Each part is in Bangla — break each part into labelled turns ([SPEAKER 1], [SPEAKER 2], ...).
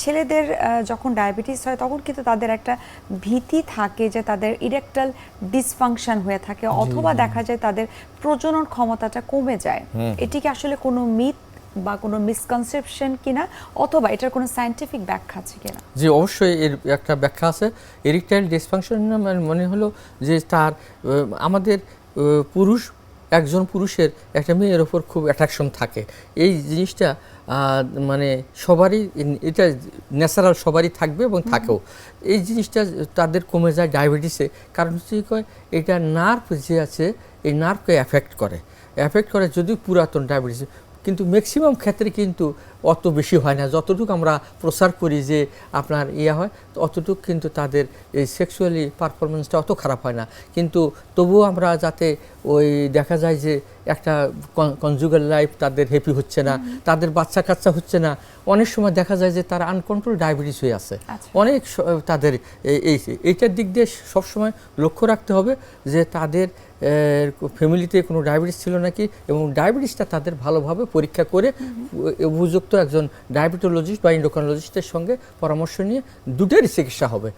[SPEAKER 1] ছেলেদের যখন ডায়াবেটিস হয় তখন কিন্তু তাদের একটা ভীতি থাকে যে তাদের ইরেকটাল ডিসফাংশন হয়ে থাকে অথবা দেখা যায় তাদের প্রজনন ক্ষমতাটা কমে যায়। এটি কি আসলে কোনো মিথ বা কোনো মিসকনসেপশন কিনা অথবা এটার কোনো সায়েন্টিফিক ব্যাখ্যা আছে কিনা?
[SPEAKER 2] জি, অবশ্যই এর একটা ব্যাখ্যা আছে। ইরেকটাইল ডিসফাংশন মনে হলো যে তার আমাদের একজন পুরুষের একটা মেয়ের ওপর খুব অ্যাট্রাকশন থাকে। এই জিনিসটা মানে সবারই, এটা ন্যাচারাল, সবারই থাকবে এবং থাকেও। এই জিনিসটা তাদের কমে যায় ডায়াবেটিসে, কারণ হচ্ছে এটা নার্ভ যে আছে এই নার্ভকে অ্যাফেক্ট করে যদিও পুরাতন ডায়াবেটিস, কিন্তু ম্যাক্সিমাম ক্ষেত্রে কিন্তু অত বেশি হয় না। যতটুকু আমরা প্রচার করি যে আপনার হয়, তো অতটুকু কিন্তু তাদের এই সেক্সুয়ালি পারফরমেন্সটা অত খারাপ হয় না। কিন্তু তবুও আমরা যাতে ওই দেখা যায় যে একটা কনজুগাল লাইফ তাদের হ্যাপি হচ্ছে না, তাদের বাচ্চা কাচ্চা হচ্ছে না, অনেক সময় দেখা যায় যে তারা আনকন্ট্রোল ডায়াবেটিস হয়ে আছে। অনেক তাদের এইটার দিক দিয়ে সবসময় লক্ষ্য রাখতে হবে যে তাদের ফ্যামিলিতে কোনো ডায়াবেটিস ছিল নাকি, এবং ডায়াবেটিসটা তাদের ভালোভাবে পরীক্ষা করে উপযুক্ত একজন ডায়াবেটোলজিস্ট বা এন্ডোক্রাইনোলজিস্টের সঙ্গে পরামর্শ নিয়ে দুটোরই চিকিৎসা হবে।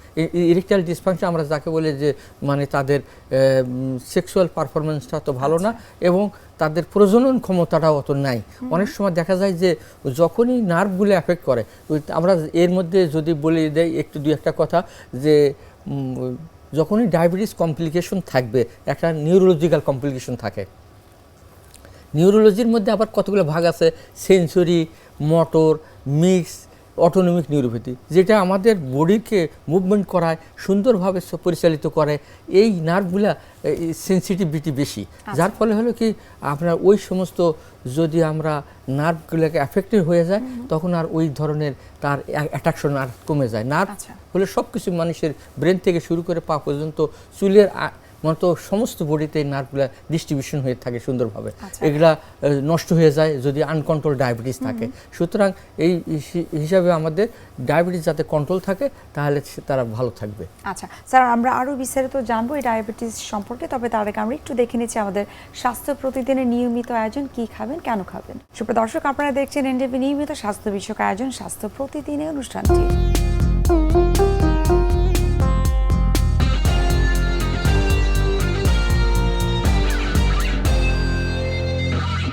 [SPEAKER 2] ইরেকটাইল ডিসফাংশন আমরা যাকে বলে যে মানে তাদের সেক্সুয়াল পারফরমেন্সটা তো ভালো না এবং তাদের প্রজনন ক্ষমতাটাও অত নাই। অনেক সময় দেখা যায় যে যখনই নার্ভগুলো অ্যাফেক্ট করে, আমরা এর মধ্যে যদি বলে দেই একটু দুই একটা কথা, যে যখনই ডায়াবেটিস কমপ্লিকেশন থাকবে, একটা নিউরোলজিক্যাল কমপ্লিকেশন থাকে। নিউরোলজির মধ্যে আবার কতগুলো ভাগ আছে, sensory, motor, mix, autonomic neuropathy, যেটা আমাদের বডিকে মুভমেন্ট করায়, সুন্দরভাবে পরিচালিত করে। এই নার্ভগুলা সেন্সিটিভিটি বেশি, যার ফলে হলো কি আপনার ওই সমস্ত যদি আমরা নার্ভগুলোকে অ্যাফেক্টেড হয়ে যায় তখন আর ওই ধরনের তার অ্যাট্রাকশন আর কমে যায়। নার্ভ হলে সব কিছু মানুষের ব্রেন থেকে শুরু করে পা পর্যন্ত চুলের মতো সমস্ত বডিতে নার্ভগুলা ডিস্ট্রিবিউশন হয়ে থাকে সুন্দরভাবে। এগুলা নষ্ট হয়ে যায় যদি আনকন্ট্রোল ডায়াবেটিস থাকে। সুতরাং এই হিসাবে আমাদের ডায়াবেটিস যাতে কন্ট্রোল থাকে তাহলে তারা ভালো থাকবে।
[SPEAKER 1] আচ্ছা স্যার, আমরা আরও বিস্তারিত জানবো এই ডায়াবেটিস সম্পর্কে, তবে তার আগে আমরা একটু দেখে নিচ্ছি আমাদের স্বাস্থ্য প্রতিদিনের নিয়মিত আয়োজন, কি খাবেন কেন খাবেন। সুপ্রিয় দর্শক, আপনারা দেখছেন এনটিভি নিয়মিত স্বাস্থ্য বিষয়ক আয়োজন স্বাস্থ্য প্রতিদিনের অনুষ্ঠানটি।